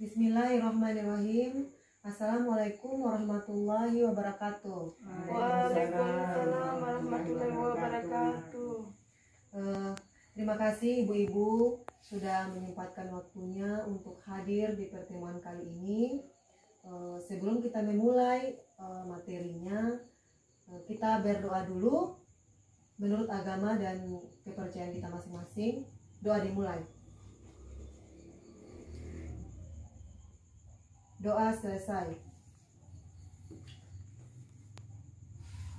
Bismillahirrahmanirrahim. Assalamualaikum warahmatullahi wabarakatuh. Waalaikumsalam warahmatullahi wabarakatuh. Terima kasih ibu-ibu sudah menyempatkan waktunya untuk hadir di pertemuan kali ini. Sebelum kita memulai materinya, kita berdoa dulu menurut agama dan kepercayaan kita masing-masing. Doa dimulai. Doa selesai.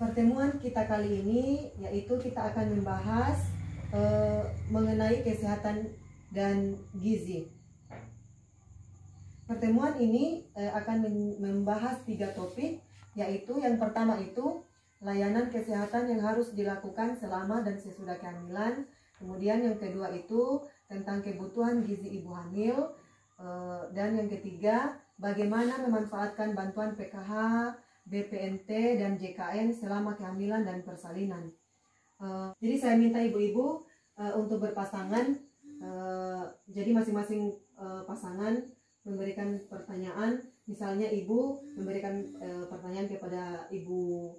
Pertemuan kita kali ini yaitu kita akan membahas mengenai kesehatan dan gizi. Pertemuan ini akan membahas 3 topik, yaitu yang pertama itu layanan kesehatan yang harus dilakukan selama dan sesudah kehamilan. Kemudian yang kedua itu tentang kebutuhan gizi ibu hamil. Dan yang ketiga, bagaimana memanfaatkan bantuan PKH, BPNT, dan JKN selama kehamilan dan persalinan. Jadi saya minta ibu-ibu untuk berpasangan. Jadi masing-masing pasangan memberikan pertanyaan. Misalnya ibu memberikan pertanyaan kepada Ibu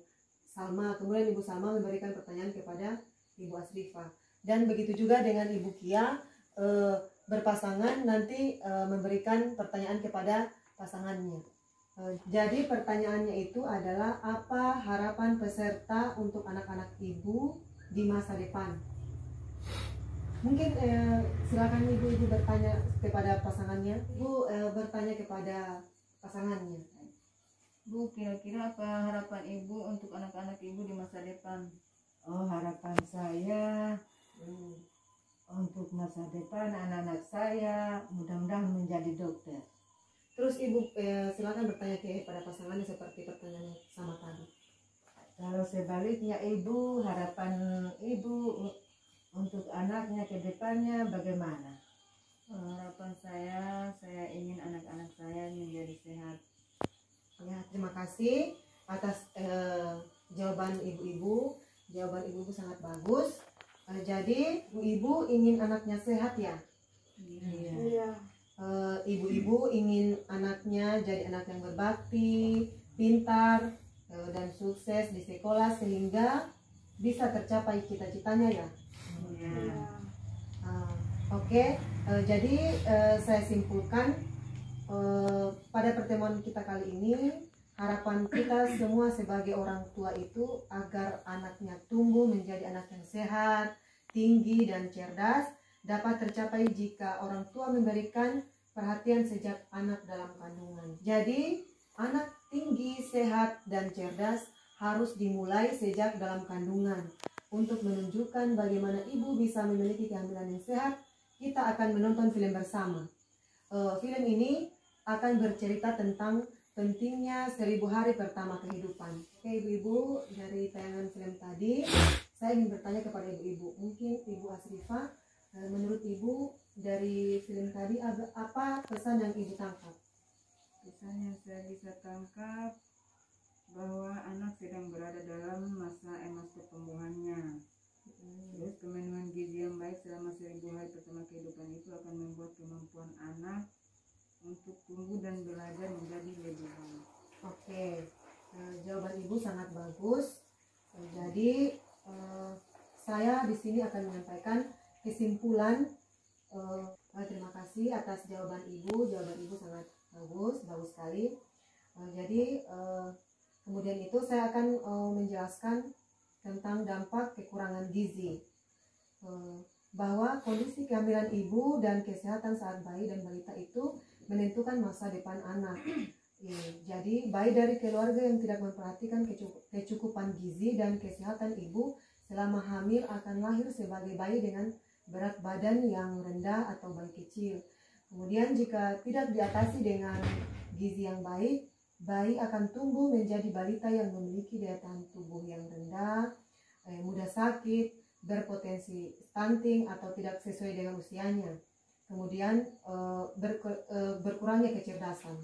Salma, kemudian Ibu Salma memberikan pertanyaan kepada Ibu Asrifah. Dan begitu juga dengan Ibu Kia, berpasangan nanti memberikan pertanyaan kepada pasangannya. Jadi pertanyaannya itu adalah apa harapan peserta untuk anak-anak ibu di masa depan. Mungkin silakan ibu-ibu bertanya kepada pasangannya. Bu bertanya kepada pasangannya. Bu, kira-kira apa harapan ibu untuk anak-anak ibu di masa depan? Oh, harapan saya untuk masa depan anak-anak saya mudah-mudahan menjadi dokter. Terus ibu silakan bertanya kepada pasangannya seperti pertanyaan sama tadi. Kalau sebaliknya ibu, harapan ibu untuk anaknya ke depannya bagaimana? Harapan saya ingin anak-anak saya menjadi sehat. Ya, terima kasih atas jawaban ibu-ibu. Jawaban ibu-ibu sangat bagus. Jadi ibu ingin anaknya sehat ya? Iya. Ibu-ibu ingin anaknya jadi anak yang berbakti, pintar, dan sukses di sekolah sehingga bisa tercapai cita-citanya ya? Iya. Oke. Jadi saya simpulkan pada pertemuan kita kali ini, harapan kita semua sebagai orang tua itu agar anaknya tumbuh menjadi anak yang sehat, tinggi, dan cerdas dapat tercapai jika orang tua memberikan perhatian sejak anak dalam kandungan. Jadi, anak tinggi, sehat, dan cerdas harus dimulai sejak dalam kandungan. Untuk menunjukkan bagaimana ibu bisa memiliki kehamilan yang sehat, kita akan menonton film bersama. Film ini akan bercerita tentang pentingnya 1000 hari pertama kehidupan. Oke ibu-ibu, dari tayangan film tadi saya ingin bertanya kepada ibu-ibu. Mungkin Ibu Asrifah, menurut ibu dari film tadi apa pesan yang ibu tangkap? Pesan yang saya bisa tangkap bahwa anak sedang berada dalam masa emas pertumbuhannya. Terus pemenuhan gizi yang baik selama 1000 hari pertama kehidupan itu akan membuat kemampuan anak untuk tumbuh dan belajar menjadi lebih baik. Oke, jawaban ibu sangat bagus. Jadi saya di sini akan menyampaikan kesimpulan. Terima kasih atas jawaban ibu. Jawaban ibu sangat bagus sekali. Jadi kemudian itu saya akan menjelaskan tentang dampak kekurangan gizi. Bahwa kondisi kehamilan ibu dan kesehatan saat bayi dan balita itu menentukan masa depan anak. Jadi bayi dari keluarga yang tidak memperhatikan kecukupan gizi dan kesehatan ibu selama hamil akan lahir sebagai bayi dengan berat badan yang rendah atau bayi kecil. Kemudian jika tidak diatasi dengan gizi yang baik, bayi akan tumbuh menjadi balita yang memiliki daya tahan tubuh yang rendah, mudah sakit, berpotensi stunting atau tidak sesuai dengan usianya. Kemudian berkurangnya kecerdasan.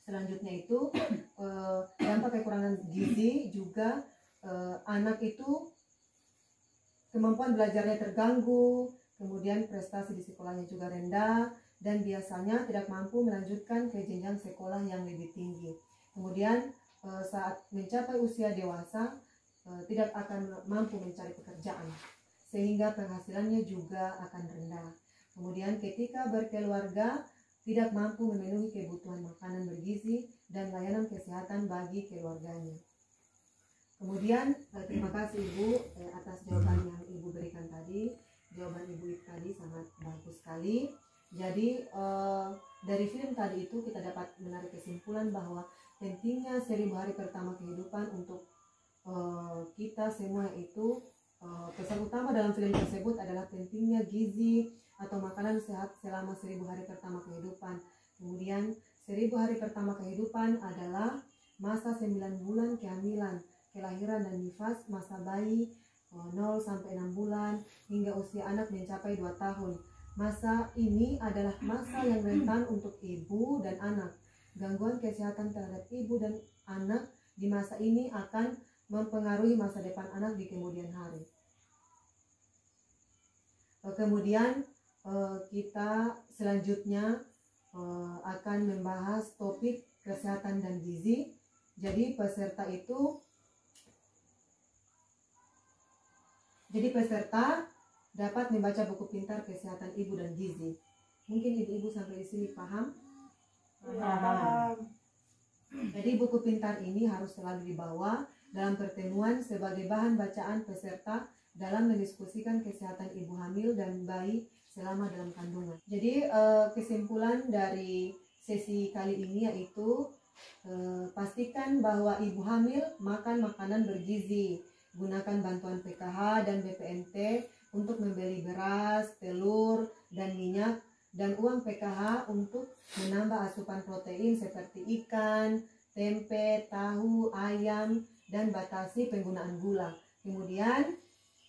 Selanjutnya itu dampak kekurangan gizi juga anak itu kemampuan belajarnya terganggu, kemudian prestasi di sekolahnya juga rendah, dan biasanya tidak mampu melanjutkan ke jenjang sekolah yang lebih tinggi. Kemudian saat mencapai usia dewasa tidak akan mampu mencari pekerjaan, sehingga penghasilannya juga akan rendah. Kemudian ketika berkeluarga tidak mampu memenuhi kebutuhan makanan bergizi dan layanan kesehatan bagi keluarganya. Kemudian terima kasih Ibu atas jawaban yang Ibu berikan tadi. Jawaban Ibu tadi sangat bagus sekali. Jadi dari film tadi itu kita dapat menarik kesimpulan bahwa pentingnya 1000 hari pertama kehidupan untuk kita semua itu, pesan utama dalam film tersebut adalah pentingnya gizi atau makanan sehat selama 1000 hari pertama kehidupan. Kemudian 1000 hari pertama kehidupan adalah masa 9 bulan kehamilan, kelahiran dan nifas, masa bayi 0 sampai 6 bulan hingga usia anak mencapai 2 tahun. Masa ini adalah masa yang rentan untuk ibu dan anak. Gangguan kesehatan terhadap ibu dan anak di masa ini akan mempengaruhi masa depan anak di kemudian hari. Kemudian kita selanjutnya akan membahas topik kesehatan dan gizi. Jadi peserta dapat membaca buku pintar kesehatan ibu dan gizi. Mungkin ibu-ibu sampai di sini paham? Paham. Jadi buku pintar ini harus selalu dibawa dalam pertemuan sebagai bahan bacaan peserta dalam mendiskusikan kesehatan ibu hamil dan bayi selama dalam kandungan. Jadi kesimpulan dari sesi kali ini yaitu pastikan bahwa ibu hamil makan makanan bergizi. Gunakan bantuan PKH dan BPNT untuk membeli beras, telur, dan minyak, dan uang PKH untuk menambah asupan protein seperti ikan, tempe, tahu, ayam, dan batasi penggunaan gula. Kemudian,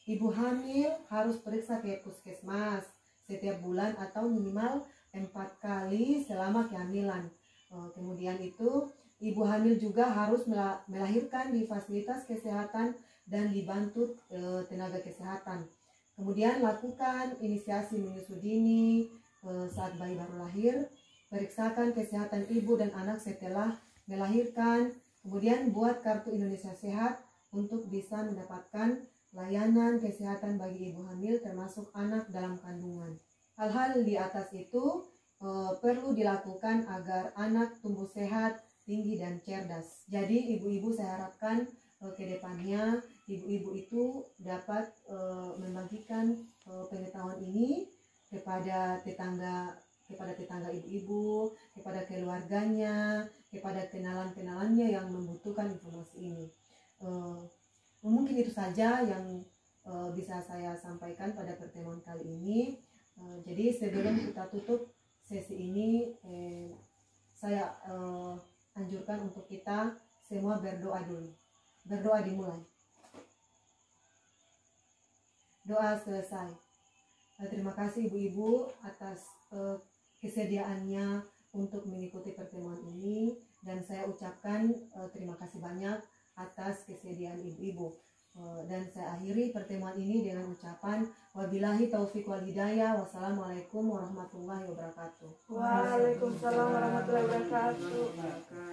ibu hamil harus periksa ke puskesmas setiap bulan atau minimal 4 kali selama kehamilan. Kemudian itu, ibu hamil juga harus melahirkan di fasilitas kesehatan dan dibantu tenaga kesehatan. Kemudian lakukan inisiasi menyusui dini saat bayi baru lahir. Periksakan kesehatan ibu dan anak setelah melahirkan. Kemudian buat kartu Indonesia Sehat untuk bisa mendapatkan layanan kesehatan bagi ibu hamil termasuk anak dalam kandungan. Hal-hal di atas itu perlu dilakukan agar anak tumbuh sehat, tinggi dan cerdas. Jadi ibu-ibu saya harapkan ke depannya ibu-ibu itu dapat membagikan pengetahuan ini kepada tetangga ibu-ibu, kepada keluarganya, kepada kenalan-kenalannya yang membutuhkan informasi ini. Mungkin itu saja yang bisa saya sampaikan pada pertemuan kali ini. Jadi sebelum kita tutup sesi ini, saya anjurkan untuk kita semua berdoa dulu. Berdoa dimulai. Doa selesai. Terima kasih ibu-ibu atas kesediaannya untuk mengikuti pertemuan ini, dan saya ucapkan terima kasih banyak atas kesediaan ibu-ibu. Dan saya akhiri pertemuan ini dengan ucapan wabillahi taufiq wal hidayah. Wassalamualaikum warahmatullahi wabarakatuh. Waalaikumsalam warahmatullahi wabarakatuh.